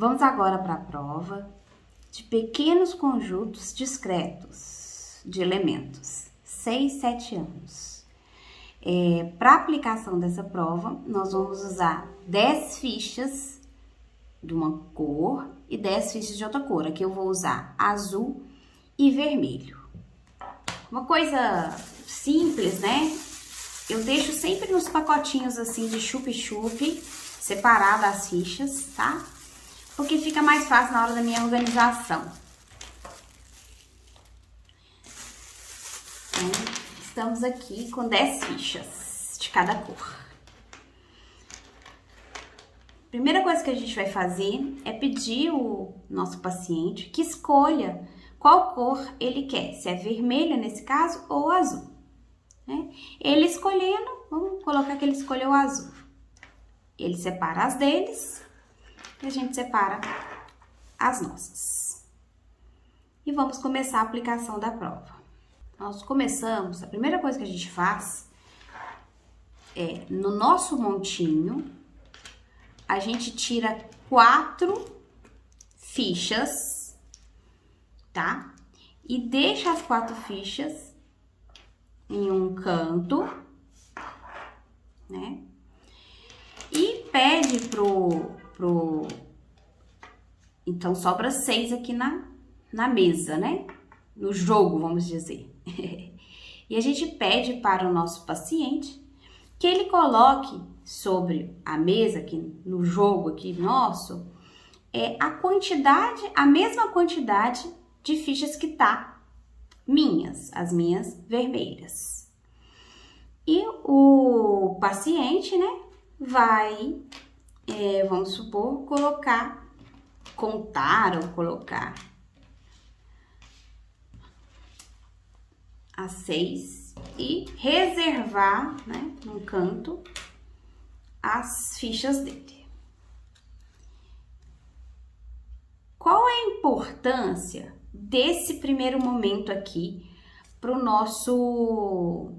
Vamos agora para a prova de pequenos conjuntos discretos de elementos, 6, 7 anos. Para aplicação dessa prova, nós vamos usar 10 fichas de uma cor e 10 fichas de outra cor. Aqui eu vou usar azul e vermelho. Uma coisa simples, né? Eu deixo sempre nos pacotinhos assim de chup-chup, separado as fichas, tá? Porque fica mais fácil na hora da minha organização. Então, estamos aqui com 10 fichas de cada cor. Primeira coisa que a gente vai fazer é pedir o nosso paciente que escolha qual cor ele quer, se é vermelha nesse caso ou azul, né? Ele escolhendo, vamos colocar que ele escolheu o azul. Ele separa as deles e a gente separa as nossas. E vamos começar a aplicação da prova. Nós começamos, a primeira coisa que a gente faz é, no nosso montinho, a gente tira 4 fichas, tá? E deixa as 4 fichas em um canto, né? E pede então, sobra 6 aqui na mesa, né? No jogo, vamos dizer. E a gente pede para o nosso paciente que ele coloque sobre a mesa, aqui no jogo aqui nosso, a mesma quantidade de fichas que tá as minhas vermelhas. E o paciente, né, vai, vamos supor, contar ou colocar as 6 e reservar, né, num canto as fichas dele. Qual é a importância desse primeiro momento aqui para o nosso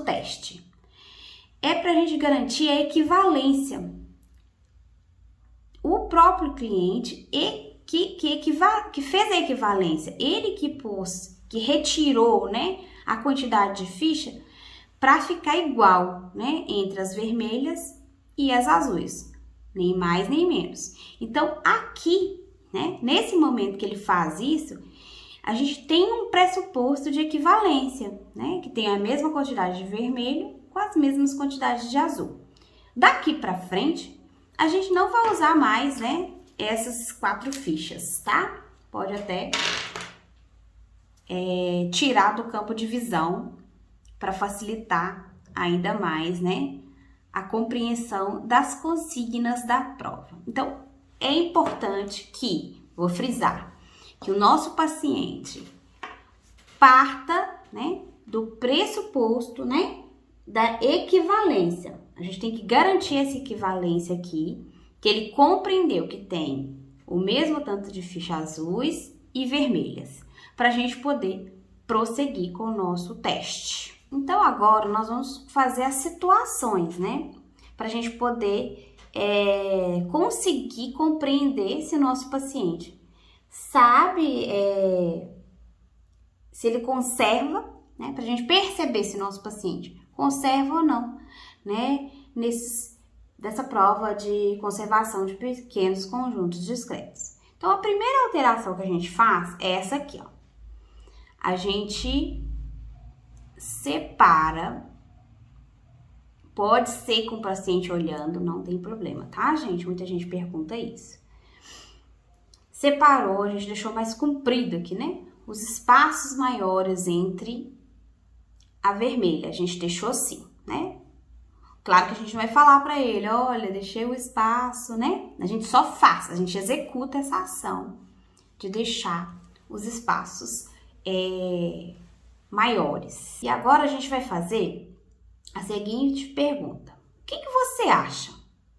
teste? É para a gente garantir a equivalência. O próprio cliente que fez a equivalência, ele que retirou, né, a quantidade de ficha para ficar igual, né, entre as vermelhas e as azuis, nem mais nem menos. Então, aqui, né, nesse momento que ele faz isso, a gente tem um pressuposto de equivalência, né, que tem a mesma quantidade de vermelho com as mesmas quantidades de azul. Daqui para frente, a gente não vai usar mais, né, essas 4 fichas, tá? Pode até tirar do campo de visão para facilitar ainda mais, né, a compreensão das consignas da prova. Então, é importante vou frisar, que o nosso paciente parta, né, do pressuposto, né, da equivalência. A gente tem que garantir essa equivalência aqui, que ele compreendeu que tem o mesmo tanto de fichas azuis e vermelhas, para a gente poder prosseguir com o nosso teste. Então, agora nós vamos fazer as situações, né? Para a gente poder conseguir compreender se o nosso paciente sabe se ele conserva, né? Para a gente perceber se o nosso paciente conserva ou não, né? Dessa prova de conservação de pequenos conjuntos discretos. Então, a primeira alteração que a gente faz é essa aqui, ó. A gente separa, pode ser com o paciente olhando, não tem problema, tá, gente? Muita gente pergunta isso. Separou, a gente deixou mais comprido aqui, né? Os espaços maiores entre a vermelha, a gente deixou assim, né? Claro que a gente não vai falar para ele, olha, deixei o espaço, né? A gente só faz, a gente executa essa ação de deixar os espaços maiores. E agora a gente vai fazer a seguinte pergunta. O que você acha?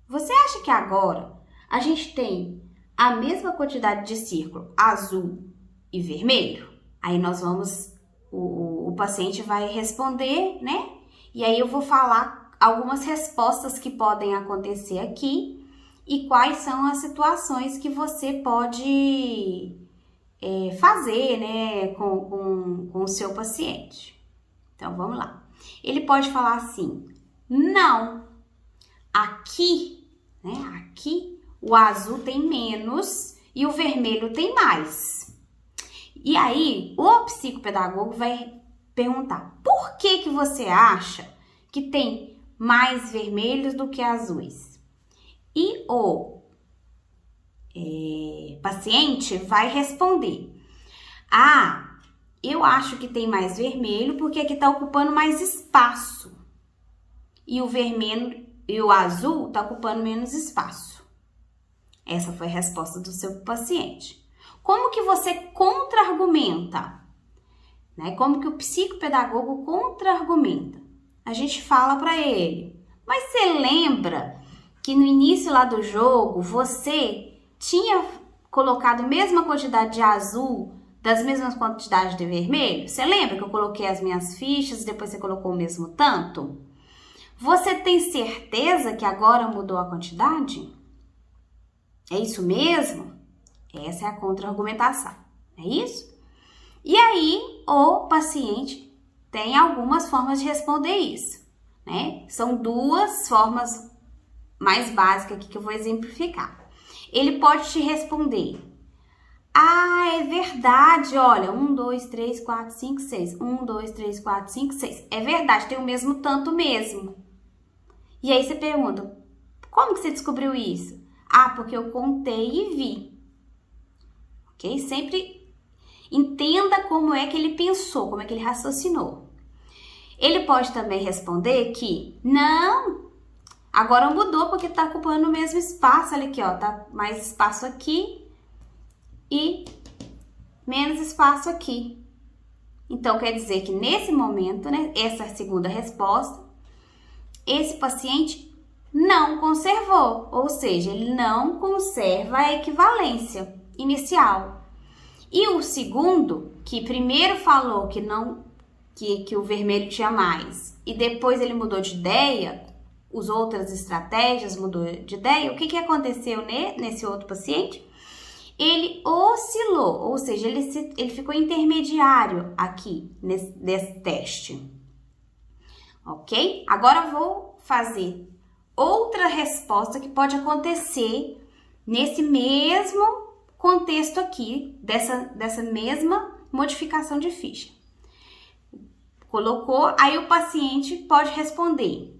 Você acha que agora a gente tem a mesma quantidade de círculo azul e vermelho? Aí nós vamos, o paciente vai responder, né? E aí eu vou falar algumas respostas que podem acontecer aqui e quais são as situações que você pode fazer, né, com o seu paciente. Então, vamos lá. Ele pode falar assim, não, aqui, né, aqui o azul tem menos e o vermelho tem mais. E aí, o psicopedagogo vai perguntar, por que você acha que tem mais vermelhos do que azuis? E o paciente vai responder, eu acho que tem mais vermelho porque aqui está ocupando mais espaço. E o vermelho e o azul está ocupando menos espaço. Essa foi a resposta do seu paciente. Como que você contra-argumenta? Né? Como que o psicopedagogo contra-argumenta? A gente fala para ele, mas você lembra que no início lá do jogo você tinha colocado a mesma quantidade de azul das mesmas quantidades de vermelho? Você lembra que eu coloquei as minhas fichas e depois você colocou o mesmo tanto? Você tem certeza que agora mudou a quantidade? É isso mesmo? Essa é a contra-argumentação, é isso? E aí, o paciente tem algumas formas de responder isso, né? São duas formas mais básicas aqui que eu vou exemplificar. Ele pode te responder, é verdade, olha, 1, 2, 3, 4, 5, 6. 1, 2, 3, 4, 5, 6. É verdade, tem o mesmo tanto mesmo. E aí você pergunta, como que você descobriu isso? Porque eu contei e vi. Ok? Sempre entenda como é que ele pensou, como é que ele raciocinou. Ele pode também responder que, não, agora mudou porque tá ocupando o mesmo espaço. Olha aqui, ó, tá mais espaço aqui e menos espaço aqui. Então, quer dizer que nesse momento, né, essa é a segunda resposta, esse paciente não conservou, ou seja, ele não conserva a equivalência inicial. E o segundo, que primeiro falou que não, que o vermelho tinha mais, e depois ele mudou de ideia, as outras estratégias mudou de ideia, o que aconteceu nesse outro paciente? Ele oscilou, ou seja, ele ficou intermediário aqui nesse teste. Ok? Agora eu vou fazer outra resposta que pode acontecer nesse mesmo contexto aqui, dessa mesma modificação de ficha. Colocou, aí o paciente pode responder,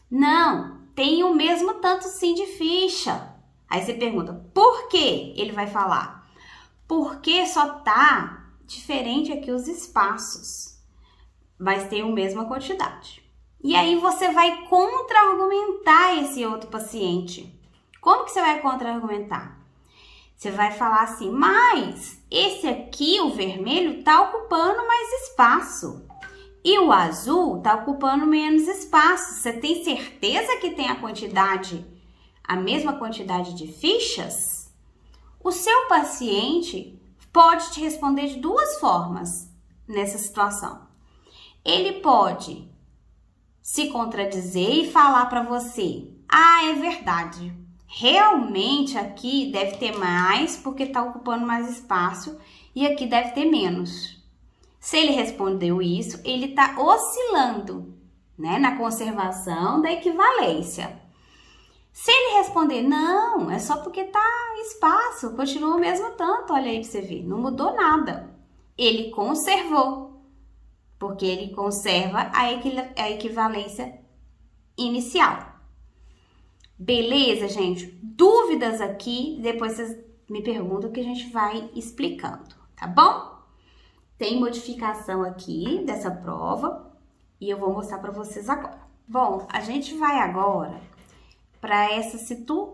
não, tem o mesmo tanto sim de ficha. Aí você pergunta, por quê? Ele vai falar, porque só tá diferente aqui os espaços, mas tem a mesma quantidade. E aí você vai contra-argumentar esse outro paciente. Como que você vai contra-argumentar? Você vai falar assim, mas esse aqui, o vermelho, tá ocupando mais espaço. E o azul tá ocupando menos espaço. Você tem certeza que tem a mesma quantidade de fichas? O seu paciente pode te responder de duas formas nessa situação. Ele pode se contradizer e falar para você, é verdade, realmente aqui deve ter mais porque está ocupando mais espaço e aqui deve ter menos. Se ele respondeu isso, ele está oscilando, né, na conservação da equivalência. Se ele responder, não, é só porque tá espaço, continua o mesmo tanto, olha aí para você ver, não mudou nada. Ele conservou. Porque ele conserva a equivalência inicial. Beleza, gente? Dúvidas aqui, depois vocês me perguntam que a gente vai explicando, tá bom? Tem modificação aqui dessa prova e eu vou mostrar para vocês agora. Bom, a gente vai agora para essa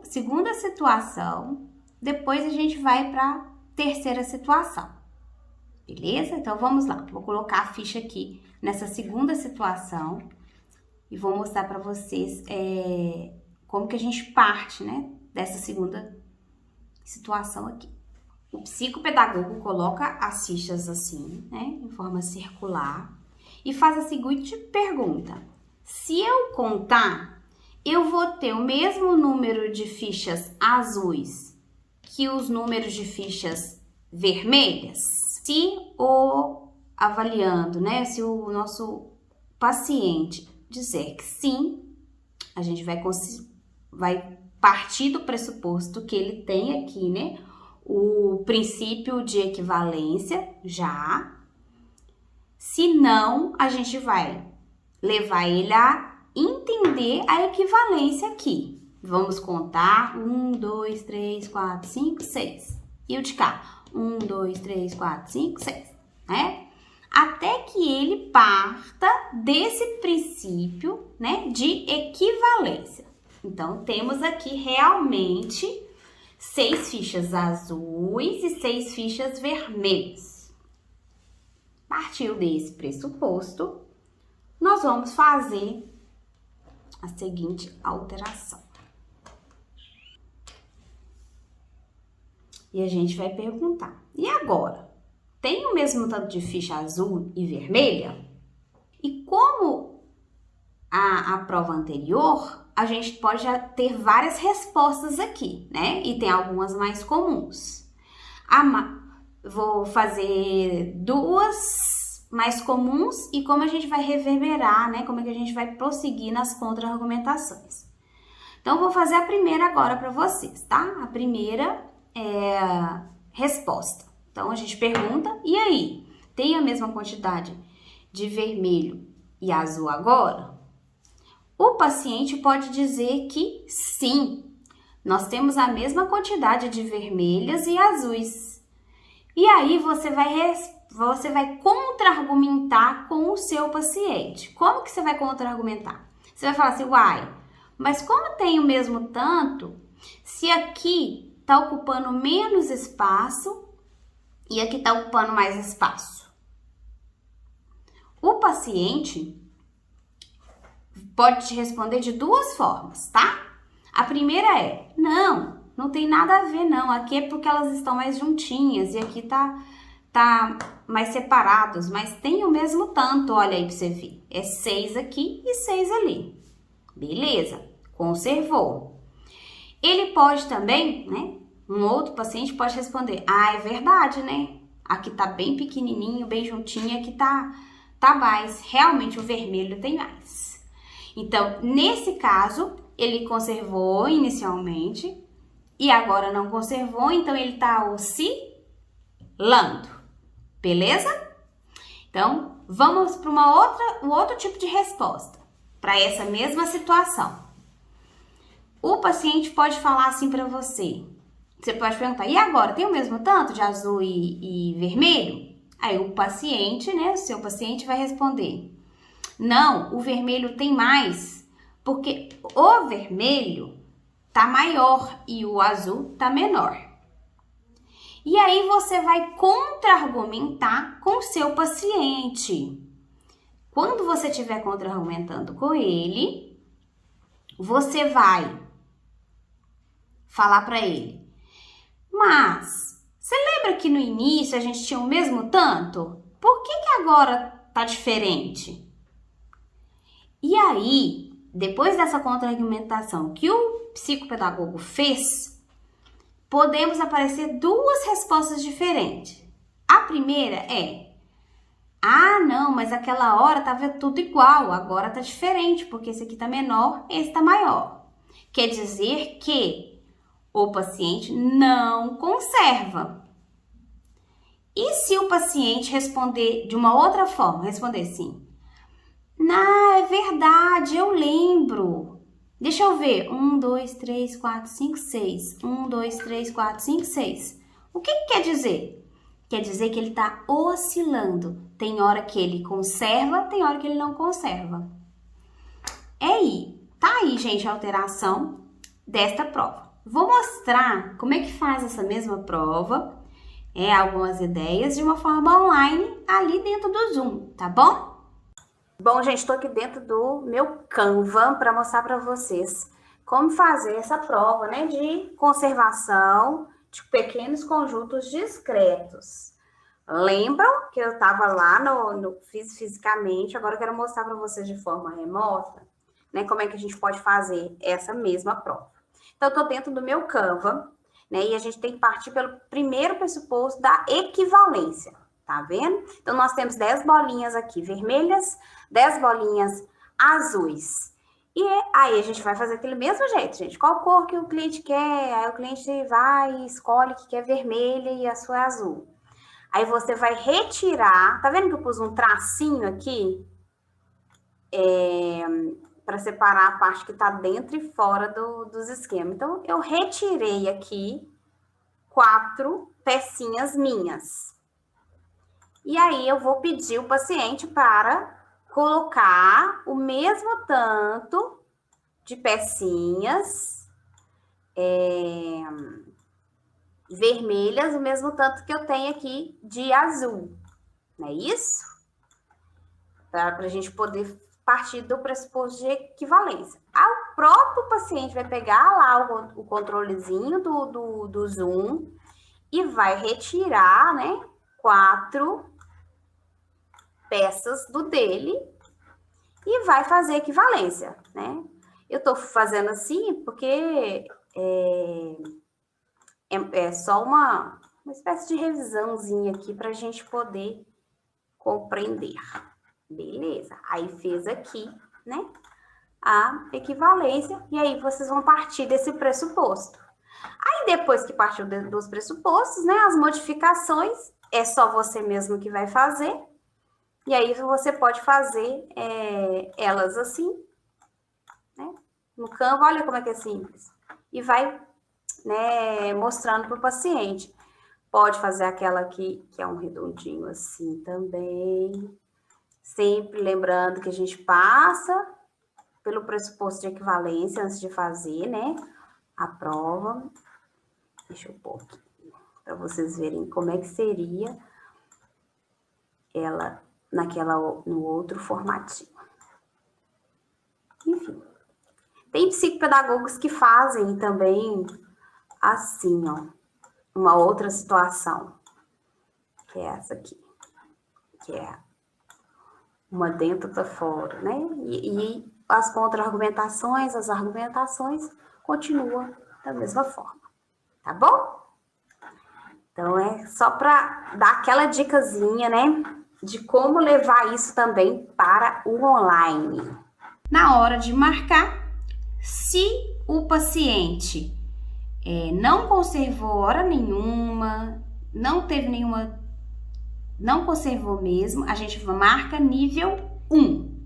segunda situação, depois a gente vai para a terceira situação. Beleza? Então, vamos lá. Vou colocar a ficha aqui nessa segunda situação e vou mostrar para vocês como que a gente parte, né, dessa segunda situação aqui. O psicopedagogo coloca as fichas assim, né, em forma circular e faz a seguinte pergunta. Se eu contar, eu vou ter o mesmo número de fichas azuis que os números de fichas vermelhas? Se o avaliando, né, se o nosso paciente dizer que sim, a gente vai partir do pressuposto que ele tem aqui, né, o princípio de equivalência já. Se não, a gente vai levar ele a entender a equivalência aqui. Vamos contar 1, 2, 3, 4, 5, 6. E o de cá? 1, 2, 3, 4, 5, 6, né? Até que ele parta desse princípio, né, de equivalência. Então, temos aqui realmente 6 fichas azuis e 6 fichas vermelhas. Partiu desse pressuposto, nós vamos fazer a seguinte alteração. E a gente vai perguntar, e agora? Tem o mesmo tanto de ficha azul e vermelha? E como a prova anterior, a gente pode já ter várias respostas aqui, né? E tem algumas mais comuns. Vou fazer 2 mais comuns e como a gente vai reverberar, né? Como é que a gente vai prosseguir nas contra-argumentações. Então, vou fazer a primeira agora para vocês, tá? A primeira é a resposta. Então, a gente pergunta, e aí? Tem a mesma quantidade de vermelho e azul agora? O paciente pode dizer que sim, nós temos a mesma quantidade de vermelhas e azuis. E aí, você vai contra-argumentar com o seu paciente. Como que você vai contra-argumentar? Você vai falar assim, uai, mas como tem o mesmo tanto, se aqui está ocupando menos espaço e aqui está ocupando mais espaço? O paciente pode te responder de 2 formas, tá? A primeira é, não tem nada a ver não, aqui é porque elas estão mais juntinhas e aqui tá mais separados, mas tem o mesmo tanto, olha aí pra você ver. É 6 aqui e 6 ali. Beleza, conservou. Ele pode também, né? Um outro paciente pode responder, é verdade, né? Aqui tá bem pequenininho, bem juntinho, aqui tá mais. Realmente o vermelho tem mais. Então, nesse caso, ele conservou inicialmente e agora não conservou, então ele tá oscilando. Beleza? Então, vamos para um outro tipo de resposta para essa mesma situação. O paciente pode falar assim para você. Você pode perguntar, e agora, tem o mesmo tanto de azul e vermelho? Aí o paciente, né, o seu paciente vai responder, não, o vermelho tem mais, porque o vermelho tá maior e o azul tá menor. E aí você vai contra-argumentar com o seu paciente. Quando você estiver contra-argumentando com ele, você vai falar para ele, mas você lembra que no início a gente tinha o mesmo tanto? Por que agora tá diferente? E aí, depois dessa contra-argumentação que o psicopedagogo fez, podemos aparecer 2 respostas diferentes. A primeira é, não, mas aquela hora tava tudo igual, agora tá diferente, porque esse aqui tá menor, esse tá maior. Quer dizer que o paciente não conserva. E se o paciente responder de uma outra forma, responder assim, é verdade, eu lembro. Deixa eu ver, 1, 2, 3, 4, 5, 6. 1, 2, 3, 4, 5, 6. O que quer dizer? Quer dizer que ele está oscilando. Tem hora que ele conserva, tem hora que ele não conserva. Tá aí, gente, a alteração desta prova. Vou mostrar como é que faz essa mesma prova, algumas ideias de uma forma online ali dentro do Zoom, tá bom? Bom, gente, estou aqui dentro do meu Canva para mostrar para vocês como fazer essa prova, né, de conservação de pequenos conjuntos discretos. Lembram que eu estava lá fiz fisicamente, agora eu quero mostrar para vocês de forma remota né, como é que a gente pode fazer essa mesma prova. Então, eu tô dentro do meu Canva, né, e a gente tem que partir pelo primeiro pressuposto da equivalência, tá vendo? Então, nós temos 10 bolinhas aqui vermelhas, 10 bolinhas azuis. E aí a gente vai fazer aquele mesmo jeito, gente. Qual cor que o cliente quer? Aí o cliente vai e escolhe que quer vermelha e a sua é azul. Aí você vai retirar, tá vendo que eu pus um tracinho aqui? Para separar a parte que tá dentro e fora dos esquemas. Então, eu retirei aqui 4 pecinhas minhas. E aí, eu vou pedir o paciente para colocar o mesmo tanto de pecinhas vermelhas, o mesmo tanto que eu tenho aqui de azul. Não é isso? Para a gente poder partir do pressuposto de equivalência. O próprio paciente vai pegar lá o controlezinho do Zoom e vai retirar, né, 4 peças do dele e vai fazer equivalência, né? Eu tô fazendo assim porque é só uma espécie de revisãozinha aqui para a gente poder compreender. Beleza, aí fez aqui, né, a equivalência, e aí vocês vão partir desse pressuposto. Aí depois que partiu dos pressupostos, né, as modificações é só você mesmo que vai fazer, e aí você pode fazer elas assim, né, no Canva, olha como é que é simples, e vai, né, mostrando para o paciente. Pode fazer aquela aqui, que é um redondinho assim também. Sempre lembrando que a gente passa pelo pressuposto de equivalência antes de fazer, né, a prova. Deixa eu pôr aqui, para vocês verem como é que seria ela no outro formatinho. Enfim, tem psicopedagogos que fazem também assim, ó, uma outra situação, que é essa aqui, que é uma dentro outra fora, né? E as contra-argumentações, as argumentações continuam da mesma forma, tá bom? Então, é só para dar aquela dicasinha, né? De como levar isso também para o online. Na hora de marcar, se o paciente não conservou hora nenhuma, não conservou mesmo, a gente marca nível 1.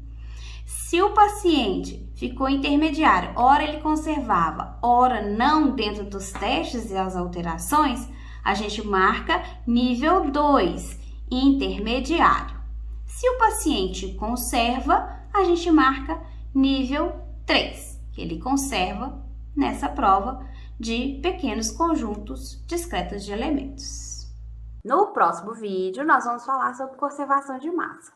Se o paciente ficou intermediário, ora ele conservava, ora não dentro dos testes e as alterações, a gente marca nível 2, intermediário. Se o paciente conserva, a gente marca nível 3, que ele conserva nessa prova de pequenos conjuntos discretos de elementos. No próximo vídeo, nós vamos falar sobre conservação de massa.